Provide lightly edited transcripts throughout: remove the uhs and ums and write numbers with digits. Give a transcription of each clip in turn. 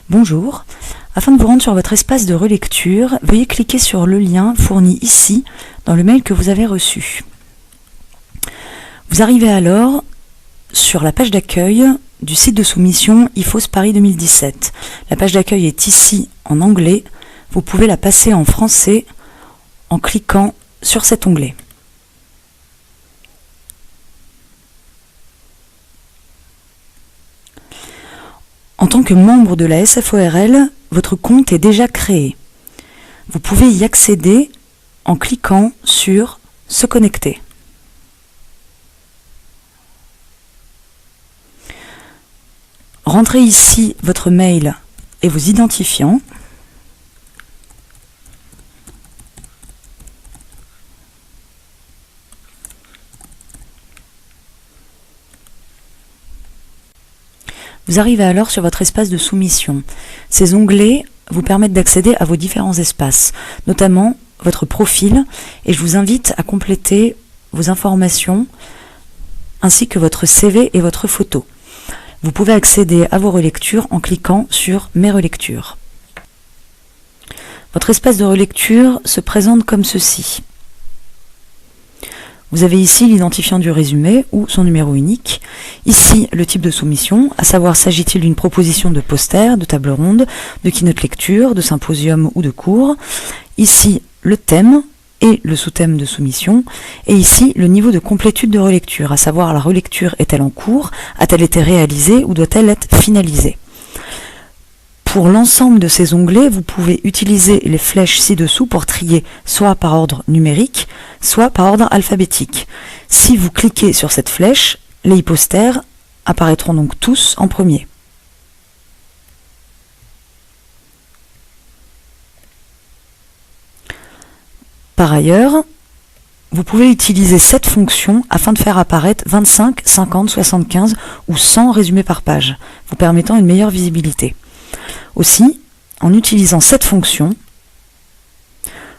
Bonjour, afin de vous rendre sur votre espace de relecture, veuillez cliquer sur le lien fourni ici dans le mail que vous avez reçu. Vous arrivez alors sur la page d'accueil du site de soumission IFOS Paris 2017. La page d'accueil est ici en anglais, vous pouvez la passer en français en cliquant sur cet onglet. En tant que membre de la SFORL, votre compte est déjà créé. Vous pouvez y accéder en cliquant sur « Se connecter ». Rentrez ici votre mail et vos identifiants. Vous arrivez alors sur votre espace de soumission. Ces onglets vous permettent d'accéder à vos différents espaces, notamment votre profil, et je vous invite à compléter vos informations ainsi que votre CV et votre photo. Vous pouvez accéder à vos relectures en cliquant sur « Mes relectures ». Votre espace de relecture se présente comme ceci. Vous avez ici l'identifiant du résumé ou son numéro unique. Ici, le type de soumission, à savoir s'agit-il d'une proposition de poster, de table ronde, de keynote lecture, de symposium ou de cours. Ici, le thème et le sous-thème de soumission. Et ici, le niveau de complétude de relecture, à savoir la relecture est-elle en cours, a-t-elle été réalisée ou doit-elle être finalisée. Pour l'ensemble de ces onglets, vous pouvez utiliser les flèches ci-dessous pour trier soit par ordre numérique, soit par ordre alphabétique. Si vous cliquez sur cette flèche, les e-posters apparaîtront donc tous en premier. Par ailleurs, vous pouvez utiliser cette fonction afin de faire apparaître 25, 50, 75 ou 100 résumés par page, vous permettant une meilleure visibilité. Aussi, en utilisant cette fonction,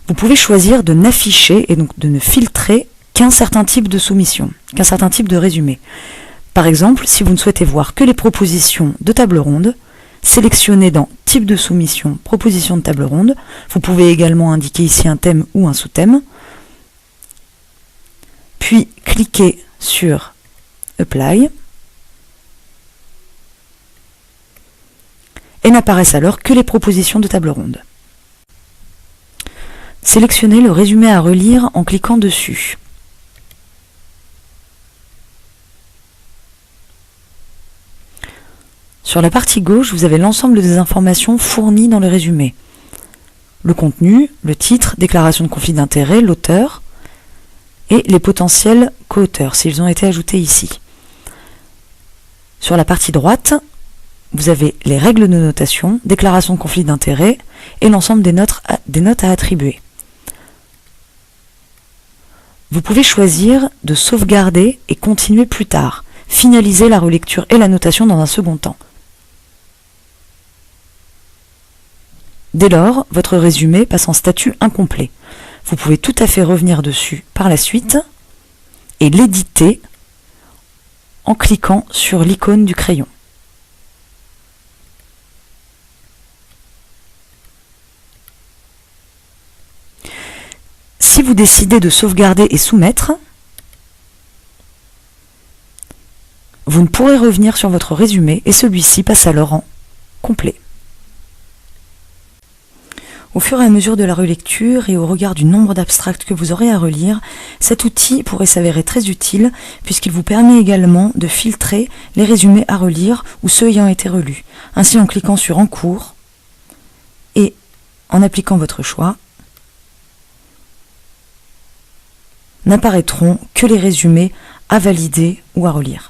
vous pouvez choisir de n'afficher et donc de ne filtrer qu'un certain type de soumission, qu'un certain type de résumé. Par exemple, si vous ne souhaitez voir que les propositions de table ronde, sélectionnez dans Type de soumission, Proposition de table ronde. Vous pouvez également indiquer ici un thème ou un sous-thème. Puis cliquez sur Apply. Et n'apparaissent alors que les propositions de table ronde. Sélectionnez le résumé à relire en cliquant dessus. Sur la partie gauche, vous avez l'ensemble des informations fournies dans le résumé. Le contenu, le titre, déclaration de conflit d'intérêt, l'auteur et les potentiels co-auteurs, s'ils ont été ajoutés ici. Sur la partie droite, vous avez les règles de notation, déclaration de conflit d'intérêt et l'ensemble des notes à attribuer. Vous pouvez choisir de sauvegarder et continuer plus tard, finaliser la relecture et la notation dans un second temps. Dès lors, votre résumé passe en statut incomplet. Vous pouvez tout à fait revenir dessus par la suite et l'éditer en cliquant sur l'icône du crayon. Si vous décidez de sauvegarder et soumettre, vous ne pourrez revenir sur votre résumé et celui-ci passe alors en complet. Au fur et à mesure de la relecture et au regard du nombre d'abstracts que vous aurez à relire, cet outil pourrait s'avérer très utile puisqu'il vous permet également de filtrer les résumés à relire ou ceux ayant été relus. Ainsi, en cliquant sur « En cours » et en appliquant votre choix, n'apparaîtront que les résumés à valider ou à relire.